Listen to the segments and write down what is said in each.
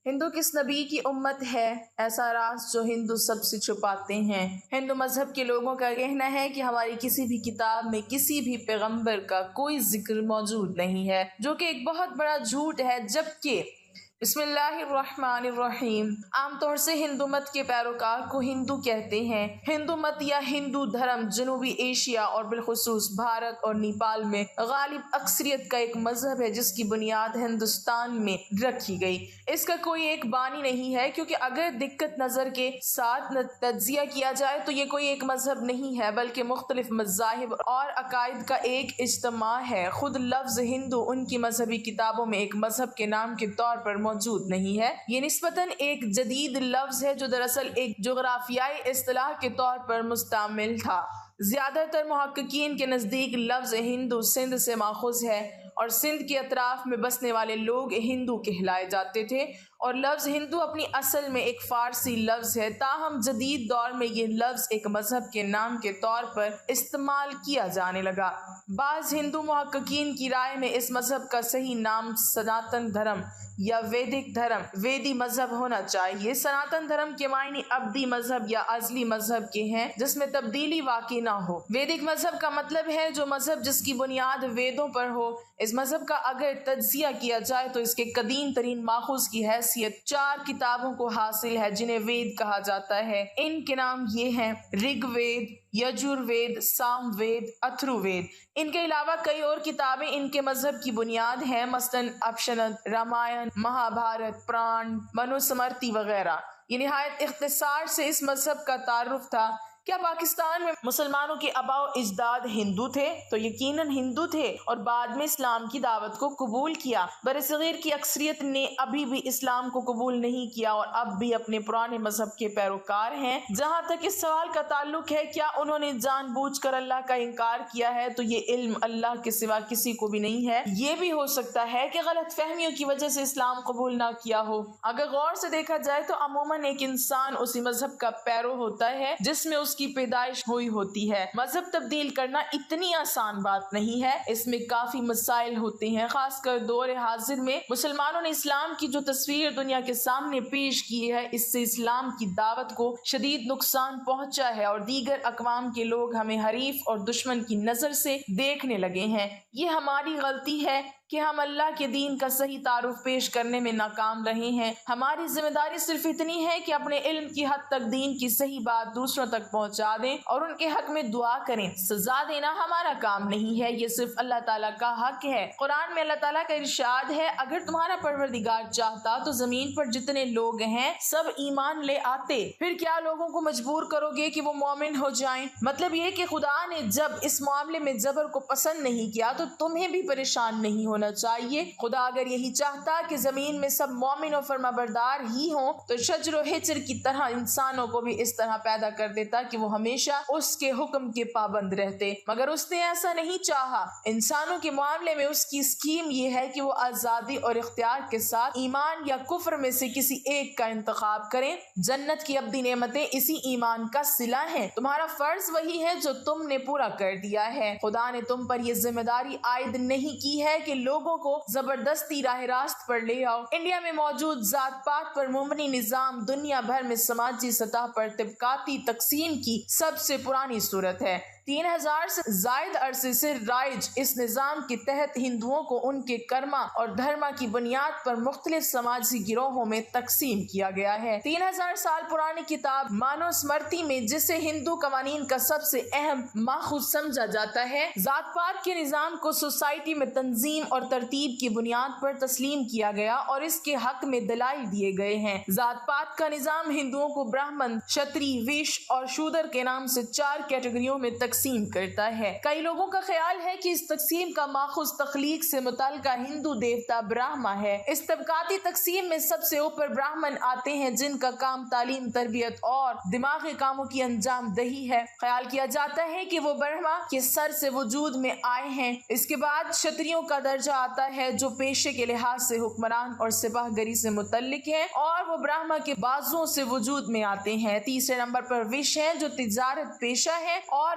ہندو کس نبی کی امت ہے؟ ایسا راز جو ہندو سب سے چھپاتے ہیں۔ ہندو مذہب کے لوگوں کا کہنا ہے کہ ہماری کسی بھی کتاب میں کسی بھی پیغمبر کا کوئی ذکر موجود نہیں ہے، جو کہ ایک بہت بڑا جھوٹ ہے، جبکہ بسم اللہ الرحمن الرحیم عام طور سے ہندو مت کے پیروکار کو ہندو کہتے ہیں۔ ہندو مت یا ہندو دھرم جنوبی ایشیا اور بالخصوص بھارت اور نیپال میں غالب اکثریت کا ایک مذہب ہے، جس کی بنیاد ہندوستان میں رکھی گئی۔ اس کا کوئی ایک بانی نہیں ہے، کیونکہ اگر دقت نظر کے ساتھ تجزیہ کیا جائے تو یہ کوئی ایک مذہب نہیں ہے، بلکہ مختلف مذاہب اور عقائد کا ایک اجتماع ہے۔ خود لفظ ہندو ان کی مذہبی کتابوں میں ایک مذہب کے نام کے طور پر موجود نہیں ہے۔ یہ نسبتاً ایک جدید لفظ ہے جو دراصل ایک جغرافیائی اصطلاح کے طور پر مستعمل تھا۔ زیادہ تر محققین کے نزدیک لفظ ہندو سندھ سے ماخوذ ہے، اور سندھ کے اطراف میں بسنے والے لوگ ہندو کہلائے جاتے تھے، اور لفظ ہندو اپنی اصل میں ایک فارسی لفظ ہے۔ تاہم جدید دور میں یہ لفظ ایک مذہب کے نام کے طور پر استعمال کیا جانے لگا۔ بعض ہندو محققین کی رائے میں اس مذہب کا صحیح نام سناتن دھرم یا ویدک دھرم، ویدی مذہب ہونا چاہیے۔ سناتن دھرم کے معنی ابدی مذہب یا ازلی مذہب کے ہیں، جس میں تبدیلی واقع نہ ہو۔ ویدک مذہب کا مطلب ہے جو مذہب جس کی بنیاد ویدوں پر ہو۔ اس مذہب کا اگر تجزیہ کیا جائے تو اس کے قدیم ترین ماخوذ کی حیثیت 4 کتابوں کو حاصل ہے، جنہیں وید کہا جاتا ہے۔ ان کے نام یہ ہیں: رگ وید، یجور وید، سام وید، اتھرو وید۔ ان کے علاوہ کئی اور کتابیں ان کے مذہب کی بنیاد ہیں، مثلاً اپنشد، رامائن، مہا بھارت، پران، منو سمرتی وغیرہ۔ یہ نہایت اختصار سے اس مذہب کا تعارف تھا۔ کیا پاکستان میں مسلمانوں کے آباء و اجداد ہندو تھے؟ تو یقیناً ہندو تھے، اور بعد میں اسلام کی دعوت کو قبول کیا۔ برصغیر کی اکثریت نے ابھی بھی اسلام کو قبول نہیں کیا اور اب بھی اپنے پرانے مذہب کے پیروکار ہیں۔ جہاں تک اس سوال کا تعلق ہے کیا انہوں نے جان بوجھ کر اللہ کا انکار کیا ہے، تو یہ علم اللہ کے سوا کسی کو بھی نہیں ہے۔ یہ بھی ہو سکتا ہے کہ غلط فہمیوں کی وجہ سے اسلام قبول نہ کیا ہو۔ اگر غور سے دیکھا جائے تو عموماً ایک انسان اسی مذہب کا پیرو ہوتا ہے جس میں اس کی پیدائش ہوئی ہوتی ہے۔ مذہب تبدیل کرنا اتنی آسان بات نہیں ہے، اس میں کافی مسائل ہوتے ہیں۔ خاص کر دور حاضر میں مسلمانوں نے اسلام کی جو تصویر دنیا کے سامنے پیش کی ہے، اس سے اسلام کی دعوت کو شدید نقصان پہنچا ہے، اور دیگر اقوام کے لوگ ہمیں حریف اور دشمن کی نظر سے دیکھنے لگے ہیں۔ یہ ہماری غلطی ہے کہ ہم اللہ کے دین کا صحیح تعارف پیش کرنے میں ناکام رہے ہیں۔ ہماری ذمہ داری صرف اتنی ہے کہ اپنے علم کی حد تک دین کی صحیح بات دوسروں تک پہنچا دیں اور ان کے حق میں دعا کریں۔ سزا دینا ہمارا کام نہیں ہے، یہ صرف اللہ تعالیٰ کا حق ہے۔ قرآن میں اللہ تعالیٰ کا ارشاد ہے: اگر تمہارا پروردگار چاہتا تو زمین پر جتنے لوگ ہیں سب ایمان لے آتے، پھر کیا لوگوں کو مجبور کرو گے کہ وہ مومن ہو جائیں؟ مطلب یہ کہ خدا نے جب اس معاملے میں جبر کو پسند نہیں کیا تو تمہیں بھی پریشان نہیں ہونا چاہیے۔ خدا اگر یہی چاہتا کہ زمین میں سب مومن و فرمانبردار ہی ہوں تو شجر و حجر کی طرح انسانوں کو بھی اس طرح پیدا کر دیتا کہ وہ ہمیشہ اس کے حکم کے پابند رہتے، مگر اس نے ایسا نہیں چاہا۔ انسانوں کے معاملے میں اس کی اسکیم یہ ہے کہ وہ آزادی اور اختیار کے ساتھ ایمان یا کفر میں سے کسی ایک کا انتخاب کریں۔ جنت کی ابدی نعمتیں اسی ایمان کا صلہ ہیں۔ تمہارا فرض وہی ہے جو تم نے پورا کر دیا ہے۔ خدا نے تم پر یہ ذمہ داری عائد نہیں کی ہے کہ لوگوں کو زبردستی راہ راست پر لے آؤ۔ انڈیا میں موجود ذات پات پر مبنی نظام دنیا بھر میں سماجی سطح پر طبقاتی تقسیم کی سب سے پرانی صورت ہے۔ 3000 سے زائد عرصے سے رائج اس نظام کے تحت ہندوؤں کو ان کے کرما اور دھرما کی بنیاد پر مختلف سماجی گروہوں میں تقسیم کیا گیا ہے۔ 3000 سال پرانی کتاب مانو سمرتی میں، جسے ہندو قوانین کا سب سے اہم ماخوذ سمجھا جاتا ہے، ذات پات کے نظام کو سوسائٹی میں تنظیم اور ترتیب کی بنیاد پر تسلیم کیا گیا اور اس کے حق میں دلائل دیے گئے ہیں۔ ذات پات کا نظام ہندوؤں کو برہمن، شتری، ویش اور شودر کے نام سے 4 کیٹیگریوں میں تقسیم کرتا ہے۔ کئی لوگوں کا خیال ہے کہ اس تقسیم کا ماخوذ تخلیق سے متعلقہ ہندو دیوتا برہما ہے۔ اس طبقاتی تقسیم میں سب سے اوپر برہمن آتے ہیں، جن کا کام تعلیم، تربیت اور دماغی کاموں کی انجام دہی ہے۔ خیال کیا جاتا ہے کہ وہ برہما کے سر سے وجود میں آئے ہیں۔ اس کے بعد شتریوں کا درجہ آتا ہے، جو پیشے کے لحاظ سے حکمران اور سپاہ گری سے متعلق ہیں، اور وہ برہما کے بازوؤں سے وجود میں آتے ہیں۔ تیسرے نمبر پر وش ہیں، جو تجارت پیشہ ہیں، اور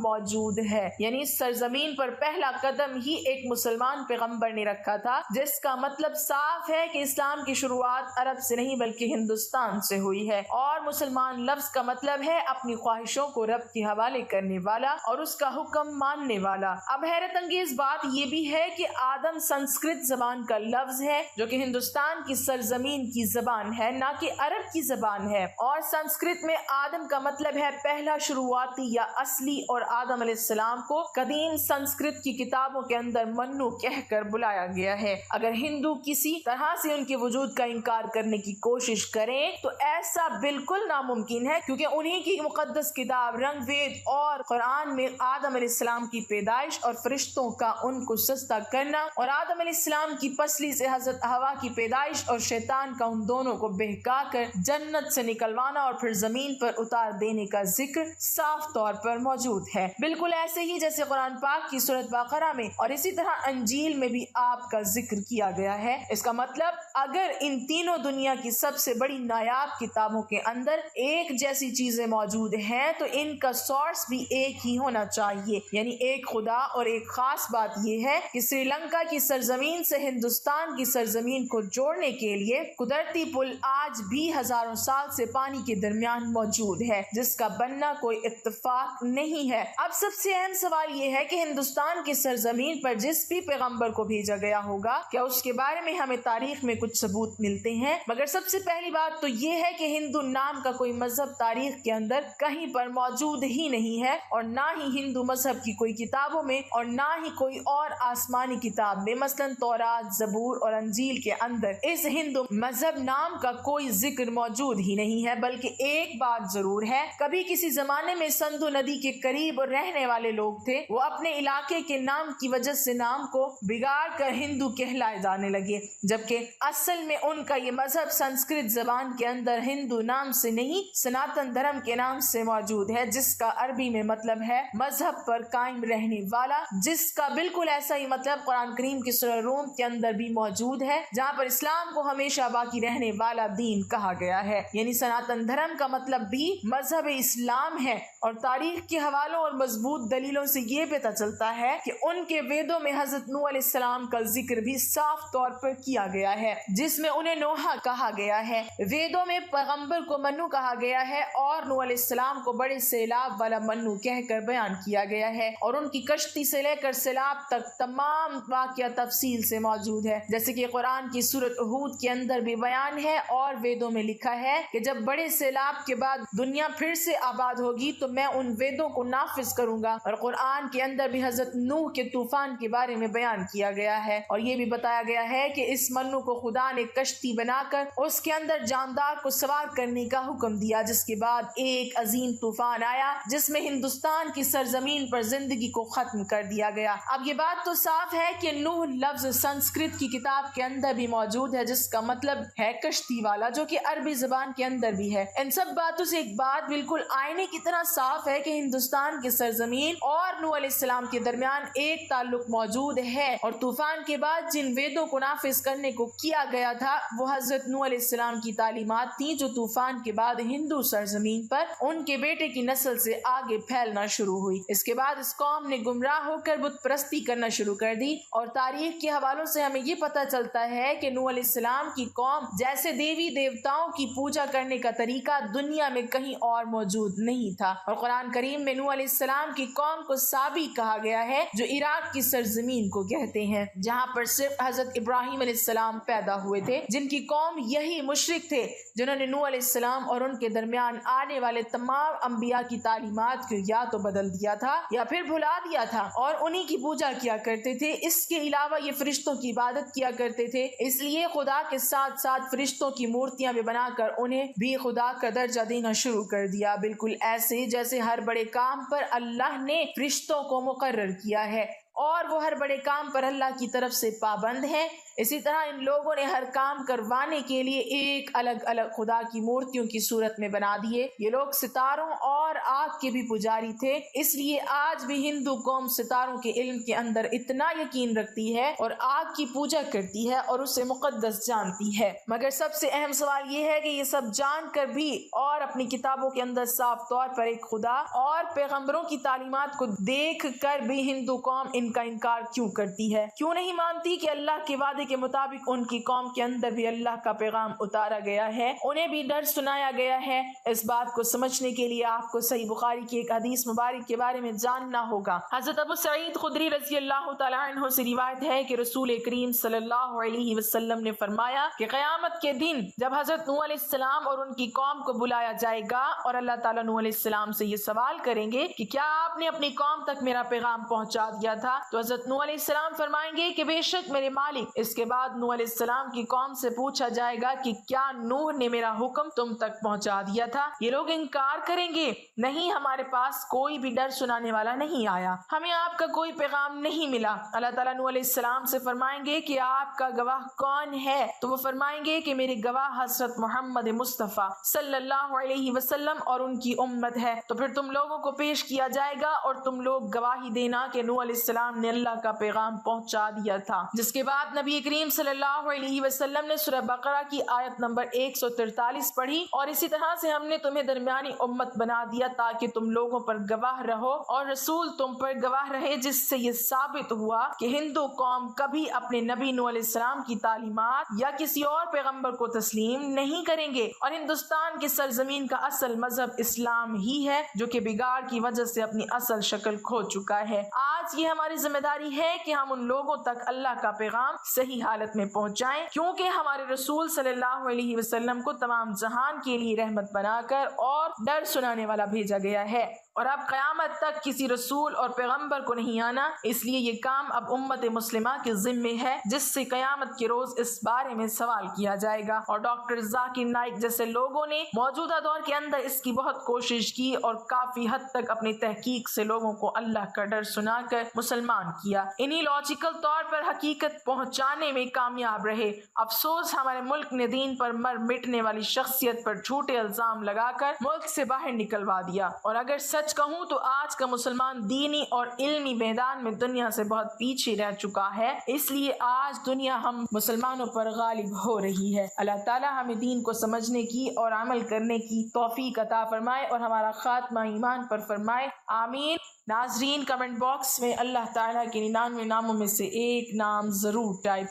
موجود ہے. یعنی اس سرزمین پر پہلا قدم ہی ایک مسلمان پیغمبر نے رکھا تھا، جس کا مطلب صاف ہے کہ اسلام کی شروعات عرب سے نہیں بلکہ ہندوستان سے ہوئی ہے. اور مسلمان لفظ کا مطلب ہے اپنی خواہشوں کو رب کے حوالے کرنے والا اور اس کا حکم ماننے والا. اب حیرت انگیز بات یہ بھی ہے کہ آدم سنسکرت زبان کا لفظ ہے جو کہ ہندوستان کی سرزمین کی زبان ہے، نہ کہ عرب کی زبان ہے. اور سنسکرت میں آدم کا مطلب ہے پہلا، شروعاتی یا اصلی، اور آدم علیہ السلام کو قدیم سنسکرت کی کتابوں کے اندر منو کہہ کر بلایا گیا ہے. اگر ہندو کسی طرح سے ان کے وجود کا انکار کرنے کی کوشش کریں تو ایسا بالکل ناممکن ہے، کیونکہ انہی کی مقدس کتاب رنگ وید اور قرآن میں آدم علیہ السلام کی پیدائش اور فرشتوں کا ان کو سجدہ کرنا، اور آدم علیہ السلام کی پسلی سے حضرت حوا کی پیدائش اور شیطان کا ان دونوں کو بہکا کر جنت سے نکلوانا اور پھر زمین پر اتار دینے کا ذکر صاف طور پر موجود ہے، بالکل ایسے ہی جیسے قرآن پاک کی سورۃ بقرہ میں اور اسی طرح انجیل میں بھی آپ کا ذکر کیا گیا ہے. اس کا مطلب اگر ان تینوں دنیا کی سب سے بڑی نایاب کتابوں کے اندر ایک جیسی چیزیں موجود ہیں تو ان کا سورس بھی ایک ہی ہونا چاہیے، یعنی ایک خدا. اور ایک خاص بات یہ ہے کہ سری لنکا کی سرزمین سے ہندوستان کی سرزمین کو جوڑنے کے لیے قدرتی پل آج بھی ہزاروں سال سے پانی کے درمیان موجود ہے، جس کا بننا کوئی اتفاق نہیں ہے. اب سب سے اہم سوال یہ ہے کہ ہندوستان کی سرزمین پر جس بھی پیغمبر کو بھیجا گیا ہوگا کیا اس کے بارے میں ہمیں تاریخ میں کچھ ثبوت ملتے ہیں؟ مگر سب سے پہلی بات تو یہ ہے کہ ہندو نام کا کوئی مذہب تاریخ کے اندر کہیں پر موجود ہی نہیں ہے، اور نہ ہی ہندو مذہب کی کوئی کتابوں میں اور نہ ہی کوئی اور آسمانی کتاب میں، مثلا تورات، زبور اور انجیل کے اندر اس ہندو مذہب نام کا کوئی ذکر موجود ہی نہیں ہے. بلکہ ایک بات ضرور ہے، کبھی کسی زمانے میں سندھو ندی کے قریب رہنے والے لوگ تھے، وہ اپنے علاقے کے نام کی وجہ سے نام کو بگاڑ کر ہندو کہلائے جانے لگے، جبکہ اصل میں ان کا یہ مذہب سنسکرت زبان کے اندر ہندو نام سے نہیں سناتن دھرم کے نام سے موجود ہے، جس کا عربی میں مطلب ہے مذہب پر قائم رہنے والا، جس کا بالکل ایسا ہی مطلب قرآن کریم کی سورہ روم کے اندر بھی موجود ہے، جہاں پر اسلام کو ہمیشہ باقی رہنے والا دین کہا گیا ہے. یعنی سناتن دھرم کا مطلب بھی مذہب اسلام ہے. اور تاریخ کے حوالوں اور مضبوط دلیلوں سے یہ پتہ چلتا ہے کہ ان کے ویدوں میں حضرت نوح علیہ السلام کا ذکر بھی صاف طور پر کیا گیا ہے، جس میں انہیں نوحہ کہا گیا ہے. ویدوں میں پیغمبر کو منو کہا گیا ہے اور نوح علیہ السلام کو بڑے سیلاب والا منو کہہ کر بیان کیا گیا ہے، اور ان کی کشتی سے لے کر سیلاب تک تمام واقعہ تفصیل سے موجود ہے، جیسے کہ قرآن کی سورۃ ہود کے اندر بھی بیان ہے اور ویدوں میں لکھا ہے کہ جب بڑے سیلاب کے بعد دنیا پھر سے آباد ہوگی تو میں ان ویدوں کو نافذ کروں گا. اور قرآن کے اندر بھی حضرت نوح کے طوفان کے بارے میں بیان کیا گیا ہے، اور یہ بھی بتایا گیا ہے کہ اس منو کو خدا نے کشتی بنا کر اس کے اندر جاندار کو سوار کرنے کا حکم دیا، جس کے بعد ایک عظیم طوفان آیا جس میں ہندوستان کی سرزمین پر زندگی کو ختم کر دیا گیا. اب یہ بات تو صاف ہے کہ نوح لفظ سنسکرت کی کتاب کے اندر بھی موجود ہے، جس کا مطلب ہے کشتی والا، جو کہ عربی زبان کے اندر بھی ہے. ان سب باتوں سے ایک بات بالکل آئینے کی طرح صاف ہے کہ ہندوستان کی سرزمین اور نوح علیہ السلام کے درمیان ایک تعلق موجود ہے، اور طوفان کے بعد جن ویدوں کو نافذ کرنے کو کیا گیا تھا وہ حضرت نوح علیہ السلام کی تعلیمات تھیں، جو طوفان کے بعد ہندو سرزمین پر ان کے بیٹے کی نسل سے آگے پھیلنا شروع ہوئی. اس کے بعد اس قوم نے گمراہ ہو کر بت پرستی کرنا شروع کر دی، اور تاریخ کے حوالوں سے ہمیں یہ پتہ چلتا ہے کہ نوح علیہ السلام کی قوم جیسے دیوی دیوتاؤں کی پوجا کرنے کا طریقہ دنیا میں کہیں اور موجود نہیں تھا. اور قرآن کریم میں نوح علیہ السلام کی قوم کو سابی کہا گیا ہے، جو عراق کی سرزمین کو کہتے ہیں، جہاں پر صرف حضرت ابراہیم علیہ السلام پیدا ہوئے تھے، جن کی قوم یہی مشرک تھے جنہوں نے نوح علیہ السلام اور ان کے درمیان آنے والے تمام انبیاء کی تعلیمات کو یا تو بدل دیا تھا یا پھر بھلا دیا تھا، اور انہی کی پوجا کیا کرتے تھے. اس کے علاوہ یہ فرشتوں کی عبادت کیا کرتے تھے، اس لیے خدا کے ساتھ ساتھ فرشتوں کی مورتیاں بھی بنا کر انہیں بھی خدا کا درجہ دینا شروع کر دیا، بالکل ایسے جیسے ہر بڑے کام پر اللہ نے فرشتوں کو مقرر کیا ہے، اور وہ ہر بڑے کام پر اللہ کی طرف سے پابند ہیں. اسی طرح ان لوگوں نے ہر کام کروانے کے لیے ایک الگ الگ خدا کی مورتیوں کی صورت میں بنا دیے۔ یہ لوگ ستاروں اور آگ کے بھی پجاری تھے، اس لیے آج بھی ہندو قوم ستاروں کے علم کے اندر اتنا یقین رکھتی ہے اور آگ کی پوجا کرتی ہے اور اسے مقدس جانتی ہے۔ مگر سب سے اہم سوال یہ ہے کہ یہ سب جان کر بھی اور اپنی کتابوں کے اندر صاف طور پر ایک خدا اور پیغمبروں کی تعلیمات کو دیکھ کر بھی ہندو قوم ان کا انکار کیوں کرتی ہے؟ کیوں نہیں مانتی کہ اللہ کے وعدے کے مطابق ان کی قوم کے اندر بھی اللہ کا پیغام اتارا گیا ہے، انہیں بھی ڈر سنایا گیا ہے؟ اس بات کو سمجھنے کے لیے آپ کو صحیح بخاری کی ایک حدیث مبارک کے بارے میں جاننا ہوگا۔ حضرت ابو سعید خدری رضی اللہ تعالیٰ عنہ سے روایت ہے کہ رسول کریم صلی اللہ علیہ وسلم نے فرمایا کہ قیامت کے دن جب حضرت نوح علیہ السلام اور ان کی قوم کو بلایا جائے گا اور اللہ تعالیٰ نوح علیہ السلام سے یہ سوال کریں گے کہ کیا آپ نے اپنی قوم تک میرا پیغام پہنچا دیا تھا، تو حضرت نوح علیہ السلام فرمائیں گے کہ بے شک میرے مالک۔ اس کے بعد نوح علیہ السلام کی قوم سے پوچھا جائے گا کہ کیا نوح نے میرا حکم تم تک پہنچا دیا تھا؟ یہ لوگ انکار کریں گے، نہیں، ہمارے پاس کوئی بھی ڈر سنانے والا نہیں آیا، ہمیں آپ کا کوئی پیغام نہیں ملا۔ اللہ تعالیٰ نوح علیہ السلام سے فرمائیں گے کہ آپ کا گواہ کون ہے؟ تو وہ فرمائیں گے کہ میرے گواہ حضرت محمد مصطفیٰ صلی اللہ علیہ وسلم اور ان کی امت ہے۔ تو پھر تم لوگوں کو پیش کیا جائے گا اور تم لوگ گواہی دینا کہ نوح علیہ السلام نے اللہ کا پیغام پہنچا دیا تھا۔ جس کے بعد نبی کریم صلی اللہ علیہ وسلم نے سورہ بقرہ کی آیت نمبر 143 پڑھی، اور اسی طرح سے ہم نے تمہیں درمیانی امت بنا دیا تاکہ تم لوگوں پر گواہ رہو اور رسول تم پر گواہ رہے، جس سے یہ ثابت ہوا کہ ہندو قوم کبھی اپنے نبی نوح علیہ السلام کی تعلیمات یا کسی اور پیغمبر کو تسلیم نہیں کریں گے، اور ہندوستان کی سرزمین کا اصل مذہب اسلام ہی ہے جو کہ بگاڑ کی وجہ سے اپنی اصل شکل کھو چکا ہے۔ آج یہ ہماری ذمہ داری ہے کہ ہم ان لوگوں تک اللہ کا پیغام صحیح حالت میں پہنچائیں، کیونکہ ہمارے رسول صلی اللہ علیہ وسلم کو تمام جہان کے لیے رحمت بنا کر اور ڈر سنانے والا بھیجا گیا ہے، اور اب قیامت تک کسی رسول اور پیغمبر کو نہیں آنا، اس لیے یہ کام اب امت مسلمہ کے ذمے ہے، جس سے قیامت کے روز اس بارے میں سوال کیا جائے گا۔ اور ڈاکٹر ذاکر نائک جیسے لوگوں نے موجودہ دور کے اندر اس کی بہت کوشش کی اور کافی حد تک اپنی تحقیق سے لوگوں کو اللہ کا ڈر سنا کر مسلمان کیا، انہی لاجیکل طور پر حقیقت پہنچانے میں کامیاب رہے۔ افسوس ہمارے ملک نے دین پر مر مٹنے والی شخصیت پر جھوٹے الزام لگا کر ملک سے باہر نکلوا دیا، اور اگر سچ کہوں تو آج کا مسلمان دینی اور علمی میدان میں دنیا سے بہت پیچھے رہ چکا ہے، اس لیے آج دنیا ہم مسلمانوں پر غالب ہو رہی ہے۔ اللہ تعالیٰ ہمیں دین کو سمجھنے کی اور عمل کرنے کی توفیق عطا فرمائے اور ہمارا خاتمہ ایمان پر فرمائے، آمین۔ ناظرین، کمنٹ باکس میں اللہ تعالیٰ کے 99 ناموں میں سے ایک نام ضرور ٹائپ